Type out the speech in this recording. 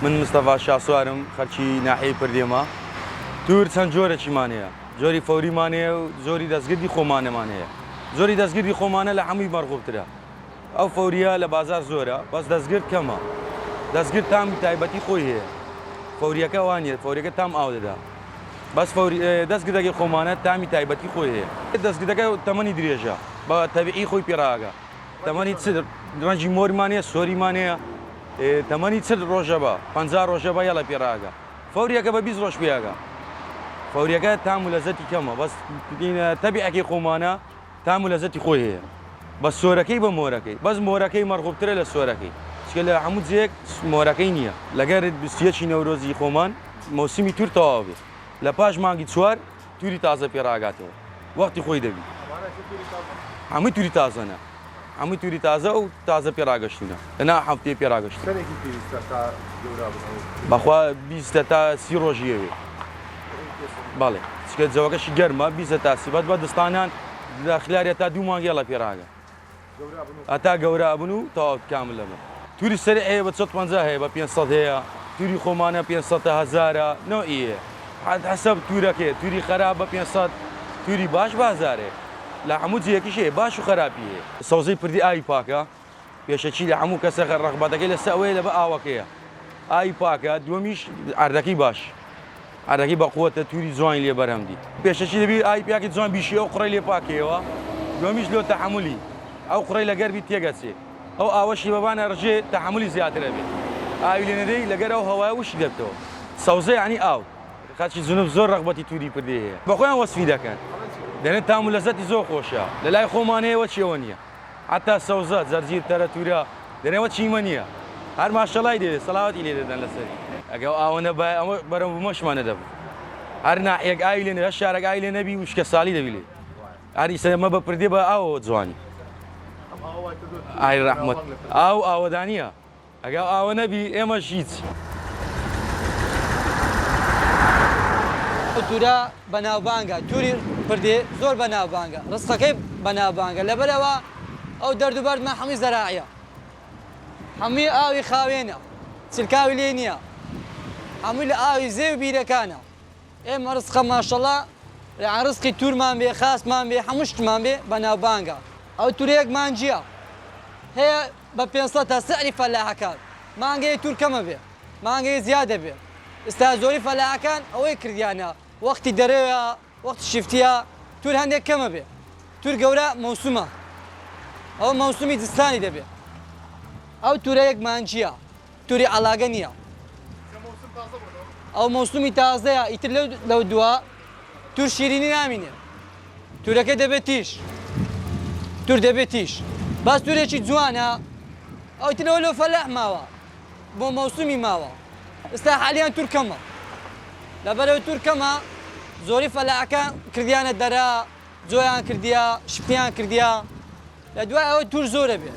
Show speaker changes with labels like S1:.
S1: من مستەفا شاسوارم خەرکی ناحیەی پردێمە. توور چەند جۆرەکیمان هەیە، جۆری فەوریمان هەیە و زۆری دەستگردی خۆمانەمان هەیە. زۆری دەستگردی خۆمانە لە هەمووی مەرغوبترە. ئەو فەوریە لە بازار زۆرە، بەس دەستگرد کەمە. دەستگرد تامی تایبەتی خۆی هەیە. فەوریەکە وانە، فەوریەکە تام ئاو دەدا. بەس دەستگردەکەی خۆمانە تامی تایبەتی خۆی هەیە. دەستگردەکە تەمەنی درێژە، بە تەبیعی خۆی پێڕاگە. تەمەنی ڕەنجی مۆریمان هەیە، سۆریمان هەیە، تەمەنی چ ڕۆژە بە 50 ڕۆژە بە یەڵە پێڕاگە. فەوریەکە بە 20 ڕۆژ پێیاگە. فەوریەکە تام و لەزەتی کەمە، بەس تەبیعەکەی خۆمانە تام و لەزەتی خۆی هەیە. بە سۆرەکەی بە مۆرەکەی، بەس مۆرەکەی مەرغوبترە لە سۆرەکەی. چکە لە هەموو جێک مۆرەکەی نییە. لەگەر 21 نەورۆزی خۆمان مەوسمی تور تەواو بێ. لە پاش مانگی 4 توری تازە پێڕاگاتەوە. وەختی خۆی دەبی. هەمووی توری تازەنە. هەمووی توری تازە و تازە پێڕاگەشتونە. لەنا هەفتەیە پێڕاگەشت. بەخوا 20 تا 30 ڕۆژی ئەوێ. بەڵێ. چکە جەوەکەشی گەرمە 20 تا 30 بەد بە دەستانان داخلارە تا 2 مانگی لە پێڕاگە. ئەتا گەورە بوون و تەواو کامل لەمە. توری سەر هەیە بە 450 هەیە بە 500 هەیە. توری خۆمانە 500 تا 1000 نەوئیە. حسب توورەکێ، توری خراپ بە 500، توری باش بازارێ. لە هەموو جیەکیش هەیە، باش و خراپی هەیە. سەوزەی پردی ئاوی پاکە، پێشەکی لە هەموو کەسە ڕەغبەتەکەی لەسەر ئەوەیە لە بە ئاوەکەیە. ئاوی پاکە، دووەمیش ئاردەکەی باش. ئاردەکەی بە قووەتە توری جوانی لێ بەرهەمدی. پێشەکی دەبی ئاوی پیاکی جوان بیشی ئەو قوڕی لێ پاکەوە. دووەمیش لۆ تەحملی. ئەو قوڕی لە گەربی تێگەچێ. ئەو ئاوەشی بەبانە ڕژێ تەحملی زیاترە بێت. ئاوی لێ نەدەی لەگەر ئەو هەوایە وشی دەبتەوە. سەوزە یعنی ئاو. خەڵکی جنوب زۆر ڕەغبەتی توری پردی هەیە. بە خۆیان وەسفی دەکەن. دەنێت تام و لەزەتی زۆر خۆشە. لە لای خۆمانەیەوە چیەوە نییە. حتا سەوزە، جەرجیر، تەرە تورە دەنێوە چیمە نییە. هەر ماشەڵای دێ سەڵاوەتی لێ دەدەن لەسەری. ئەگە ئاوە نەبای ئەمە بەرەو بمەشمانە دەبوو. هەر ناحیەک ئاوی لێ هەر شارێک ئاوی لێ نەبی وشکە ساڵی دەبی لێ. هەر ئیسەمە بە پردێ بە ئاوەوە جوانی. ئای ڕەحمەت. ئاو ئاوەدانیە. ئەگە ئاوە نەبی ئێمەش هیچ.
S2: تورە بەناوبانگە، توری پردێ زۆر بەناوبانگە، ڕستەکەی بەناوبانگە. لەبەرەوە ئەو دەردوبەردمە هەمووی زەراعیە. هەمووی ئاوی خاوێنە، چلکاوی لێ نییە. هەمووی لە ئاوی زێ و بیرەکانە. ئێمە ڕستقە ماشەڵڵا ڕستقی تورمان بێ، خاستمان بێ، هەموو شتمان بێ بەناوبانگە. ئەو تورەیەکمان جیە. هەیە بە 500 تا سەعری فەلاحەکان. مانگەیە توور کەمە بێ، مانگەیە زیادە بێ. ئێستا زۆری فەلاحەکان ئەوەی کردیانە، وەختی دەرەوە، وەختی شیفتیە، توور هەندێک کەمە بێ. توور گەورە مەوسومە. ئەو مەوسومی جستانی دەبێت. ئەو تورەیەکمان چییە؟ توری عەلاگە نییە. ئەو مەوسومی تازەیە، ئیتر لەو دووە توور شیرینی نامینێ. تورەکە دەبێت تیش. توور دەبێت تیش. باس تورێکی جوانە، ئەو ترەوە لەو فەلاح ماوە، بۆ مەوسومی ماوە. ئێستا حالیان توور کەمە. لەبەرەوە توور کەمە، زۆری فەلاحەکان کردیانە دەرە، جۆیان کردیا، شفتیان کردیا. لە دوای ئەوە توور زۆرە بێت.